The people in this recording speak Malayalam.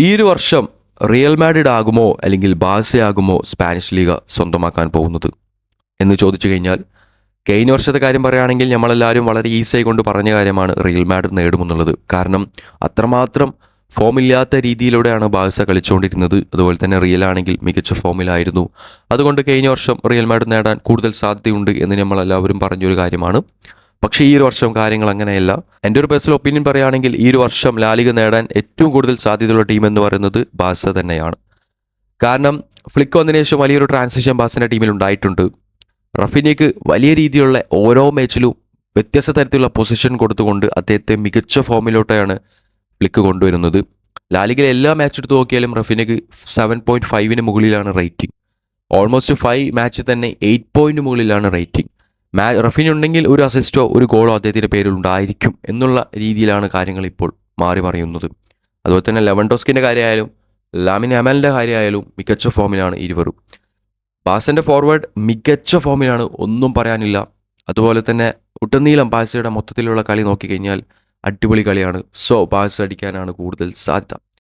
ഈ ഒരു വർഷം റിയൽ മാഡ്രിഡ് ആകുമോ അല്ലെങ്കിൽ ബാഴ്സയാകുമോ സ്പാനിഷ് ലീഗ സ്വന്തമാക്കാൻ പോകുന്നത് എന്ന് ചോദിച്ചു കഴിഞ്ഞാൽ, കഴിഞ്ഞ വർഷത്തെ കാര്യം പറയുകയാണെങ്കിൽ നമ്മളെല്ലാവരും വളരെ ഈസിയായി കൊണ്ട് പറഞ്ഞ കാര്യമാണ് റിയൽ മാഡ്രിഡ് നേടുമെന്നുള്ളത്. കാരണം അത്രമാത്രം ഫോമില്ലാത്ത രീതിയിലൂടെയാണ് ബാഴ്സ കളിച്ചുകൊണ്ടിരുന്നത്. അതുപോലെ തന്നെ റിയൽ ആണെങ്കിൽ മികച്ച ഫോമിലായിരുന്നു. അതുകൊണ്ട് കഴിഞ്ഞ വർഷം റിയൽ മാഡ്രിഡ് നേടാൻ കൂടുതൽ സാധ്യതയുണ്ട് എന്ന് നമ്മളെല്ലാവരും പറഞ്ഞൊരു കാര്യമാണ്. പക്ഷേ ഈ ഒരു വർഷം കാര്യങ്ങൾ അങ്ങനെയല്ല. എൻ്റെ ഒരു പേഴ്സണൽ ഒപ്പീനിയൻ പറയുകയാണെങ്കിൽ ഈ ഒരു വർഷം ലാലിഗ നേടാൻ ഏറ്റവും കൂടുതൽ സാധ്യതയുള്ള ടീം എന്ന് പറയുന്നത് ബാഴ്സ തന്നെയാണ്. കാരണം ഫ്ലിക്ക് വന്നതിന് ശേഷം വലിയൊരു ട്രാൻസിഷൻ ബാഴ്സയുടെ ടീമിൽ ഉണ്ടായിട്ടുണ്ട്. റഫീനയ്ക്ക് വലിയ രീതിയിലുള്ള ഓരോ മാച്ചിലും വ്യത്യസ്ത തരത്തിലുള്ള പൊസിഷൻ കൊടുത്തുകൊണ്ട് അദ്ദേഹത്തെ മികച്ച ഫോമിലോട്ടാണ് ഫ്ലിക്ക് കൊണ്ടുവരുന്നത്. ലാലിഗയിലെ എല്ലാ മാച്ച് എടുത്ത് നോക്കിയാലും റഫീനയ്ക്ക് 7.5 മുകളിലാണ് റേറ്റിംഗ്. ഓൾമോസ്റ്റ് 5 മാച്ച് തന്നെ 8 മുകളിലാണ് റേറ്റിംഗ്. റഫീന ഉണ്ടെങ്കിൽ ഒരു അസിസ്റ്റോ ഒരു ഗോളോ അദ്ദേഹത്തിൻ്റെ പേരിൽ ഉണ്ടായിരിക്കും എന്നുള്ള രീതിയിലാണ് കാര്യങ്ങൾ ഇപ്പോൾ മാറി മറിയുന്നത്. അതുപോലെ തന്നെ ലെവൻഡോസ്കിൻ്റെ കാര്യമായാലും ലാമിൻ യാമാലിൻ്റെ കാര്യമായാലും മികച്ച ഫോമിലാണ് ഇരുവരും. ബാഴ്സൻ്റെ ഫോർവേഡ് മികച്ച ഫോമിലാണ്, ഒന്നും പറയാനില്ല. അതുപോലെ തന്നെ ഉടനീളം ബാഴ്സയുടെ മൊത്തത്തിലുള്ള കളി നോക്കിക്കഴിഞ്ഞാൽ അടിപൊളി കളിയാണ്. സോ ബാഴ്സ അടിക്കാനാണ് കൂടുതൽ സാധ്യത.